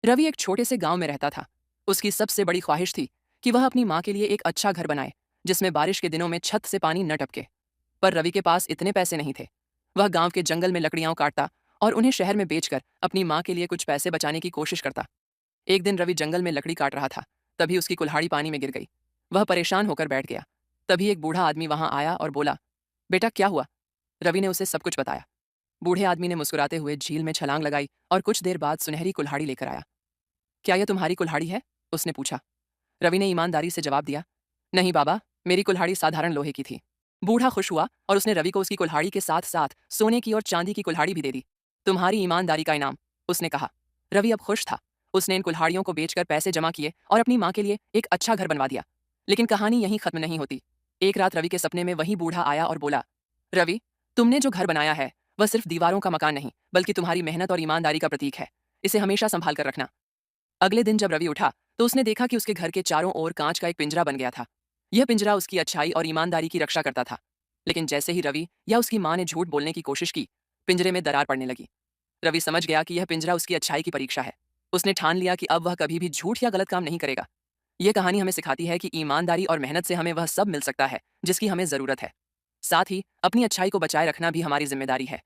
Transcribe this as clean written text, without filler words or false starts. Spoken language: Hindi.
रवि एक छोटे से गांव में रहता था। उसकी सबसे बड़ी ख्वाहिश थी कि वह अपनी माँ के लिए एक अच्छा घर बनाए, जिसमें बारिश के दिनों में छत से पानी न टपके। पर रवि के पास इतने पैसे नहीं थे। वह गांव के जंगल में लकड़ियां काटता और उन्हें शहर में बेचकर अपनी माँ के लिए कुछ पैसे बचाने की कोशिश करता। एक दिन रवि जंगल में लकड़ी काट रहा था, तभी उसकी कुल्हाड़ी पानी में गिर गई। वह परेशान होकर बैठ गया। तभी एक बूढ़ा आदमी वहां आया और बोला, बेटा क्या हुआ? रवि ने उसे सब कुछ बताया। बूढ़े आदमी ने मुस्कुराते हुए झील में छलांग लगाई और कुछ देर बाद सुनहरी कुल्हाड़ी लेकर आया। क्या यह तुम्हारी कुल्हाड़ी है? उसने पूछा। रवि ने ईमानदारी से जवाब दिया, नहीं बाबा, मेरी कुल्हाड़ी साधारण लोहे की थी। बूढ़ा खुश हुआ और उसने रवि को उसकी कुल्हाड़ी के साथ साथ सोने की और चांदी की कुल्हाड़ी भी दे दी। तुम्हारी ईमानदारी का इनाम, उसने कहा। रवि अब खुश था। उसने इन कुल्हाड़ियों को बेचकर पैसे जमा किए और अपनी माँ के लिए एक अच्छा घर बनवा दिया। लेकिन कहानी यहीं खत्म नहीं होती। एक रात रवि के सपने में वही बूढ़ा आया और बोला, रवि, तुमने जो घर बनाया है वह सिर्फ दीवारों का मकान नहीं, बल्कि तुम्हारी मेहनत और ईमानदारी का प्रतीक है। इसे हमेशा संभाल कर रखना। अगले दिन जब रवि उठा तो उसने देखा कि उसके घर के चारों ओर कांच का एक पिंजरा बन गया था। यह पिंजरा उसकी अच्छाई और ईमानदारी की रक्षा करता था। लेकिन जैसे ही रवि या उसकी माँ ने झूठ बोलने की कोशिश की, पिंजरे में दरार पड़ने लगी। रवि समझ गया कि यह पिंजरा उसकी अच्छाई की परीक्षा है। उसने ठान लिया कि अब वह कभी भी झूठ या गलत काम नहीं करेगा। यह कहानी हमें सिखाती है कि ईमानदारी और मेहनत से हमें वह सब मिल सकता है जिसकी हमें जरूरत है। साथ ही अपनी अच्छाई को बचाए रखना भी हमारी जिम्मेदारी है,